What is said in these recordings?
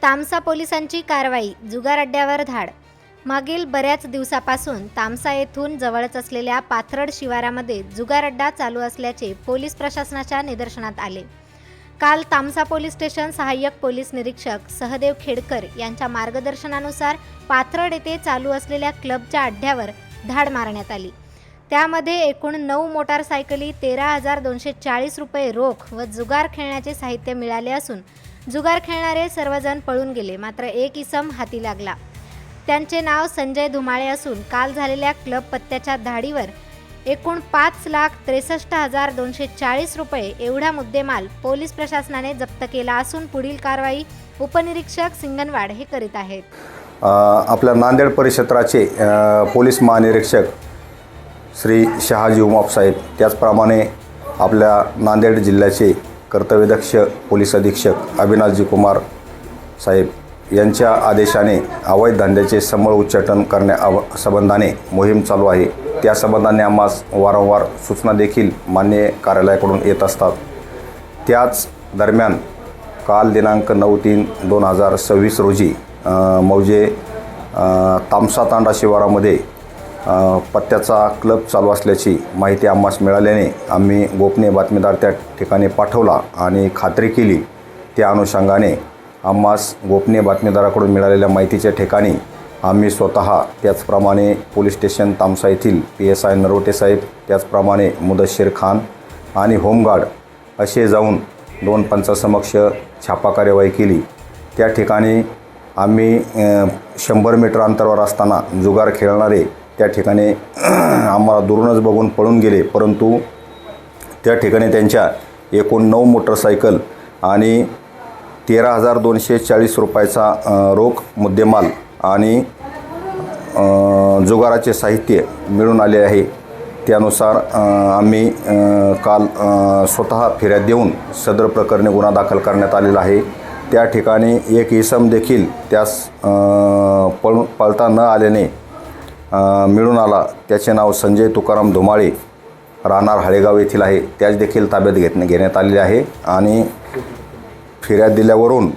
तामसा पोलिसांची कारवाई, जुगार अड्ड्यावर धाड। मागील बऱ्याच दिवसापासून तामसा येथून जवळच असलेल्या पाथरड शिवारामध्ये जुगार अड्डा चालू असल्याचे पोलीस प्रशासनाच्या निदर्शनात आले। काल तामसा पोलीस स्टेशन सहाय्यक पोलीस निरीक्षक सहदेव खेडकर यांच्या मार्गदर्शनानुसार पाथरड येथे चालू असलेल्या क्लबच्या अड्ड्यावर धाड मारण्यात आली। त्यामध्ये एकूण 9 मोटारसायकली, 13,240 रुपये रोख व जुगार खेळण्याचे साहित्य मिळाले असून जुगार खेळणारे सर्वजण पळून गेले, मात्र एक इसम हाती लागला। त्यांचे नाव संजय धुमाळे असून काल झालेल्या क्लब पत्त्याच्या धाडीवर एकूण 5,63,240 रुपये एवढा मुद्देमाल पोलीस प्रशासनाने जप्त केला असून पुढील कारवाई उपनिरीक्षक सिंगनवाड हे करीत आहेत। आपल्या नांदेड परिक्षेत्राचे पोलीस महानिरीक्षक श्री शहाजी उमाप साहेब, त्याचप्रमाणे आपल्या नांदेड जिल्ह्याचे कर्तव्यदक्ष पोलीस अधीक्षक अविनाशजी कुमार साहेब यांच्या आदेशाने अवैध धंद्याचे समूळ उच्चाटन करण्यासंबंधाने मोहीम चालू आहे। त्या संबंधाने आम्हास वारंवार सूचना देखील मान्य कार्यालयाकडून येत असतात। त्याच दरम्यान काल दिनांक 9/3/2026 रोजी मौजे तामसा तांडा शिवारामध्ये पत्त्याचा क्लब चालू असल्याची माहिती आम्हास मिळाल्याने आम्ही गोपनीय बातमीदार त्या ठिकाणी पाठवला आणि खात्री केली। त्या अनुषंगाने आम्हास गोपनीय बातमीदाराकडून मिळालेल्या माहितीच्या ठिकाणी आम्ही स्वतः, त्याचप्रमाणे पोलीस स्टेशन तामसा येथील PSI नरोटे साहेब, त्याचप्रमाणे मुदस्शीर खान आणि होमगार्ड असे जाऊन 2 पंचांसमक्ष छापा कार्यवाही केली। त्या ठिकाणी आम्ही 100 मीटर अंतरावर असताना जुगार खेळणारे त्या ठिकाणी आम्हाला दुरूनच बघून पळून गेले, परंतु त्या ठिकाणी त्यांच्या एकूण 9 मोटरसायकल आणि 13,240 रुपयाचा रोख मुद्देमाल आणि जुगाराचे साहित्य मिळून आले आहे। त्यानुसार आम्ही काल स्वतः फिर्याद देऊन सदर प्रकरणी गुन्हा दाखल करण्यात आलेला आहे। त्या ठिकाणी एक इसम देखील त्यास पळता न आल्याने मिळून आला। त्याचे नाव संजय तुकाराम धुमाळे, राहणार हळेगाव येथील आहे। त्याच देखील ताब्यात घेण्यात आलेले आहे आणि फिर्याद दिल्यावरून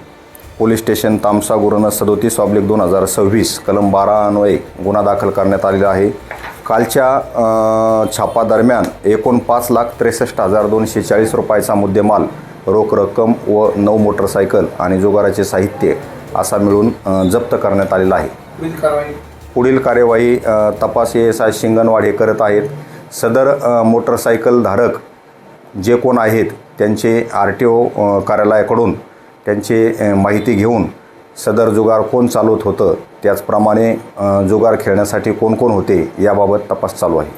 पोलीस स्टेशन तामसा गुन्हा 37/2026 कलम 12 अन्वये गुन्हा दाखल करण्यात आलेला आहे। कालच्या छापा दरम्यान एकूण 5,63,240 रुपयाचा मुद्देमाल, रोख रक्कम व 9 मोटरसायकल आणि जुगाराचे साहित्य असा मिळून जप्त करण्यात आलेला आहे। पुढील कार्यवाही तपास ASI सिंगनवाड हे करत आहेत। सदर मोटरसायकल धारक जे कोण आहेत त्यांचे RTO कार्यालयाकडून त्यांचे माहिती घेऊन सदर जुगार कोण चालवत होतं, त्याचप्रमाणे जुगार खेळण्यासाठी कोण कोण होते याबाबत तपास चालू आहे।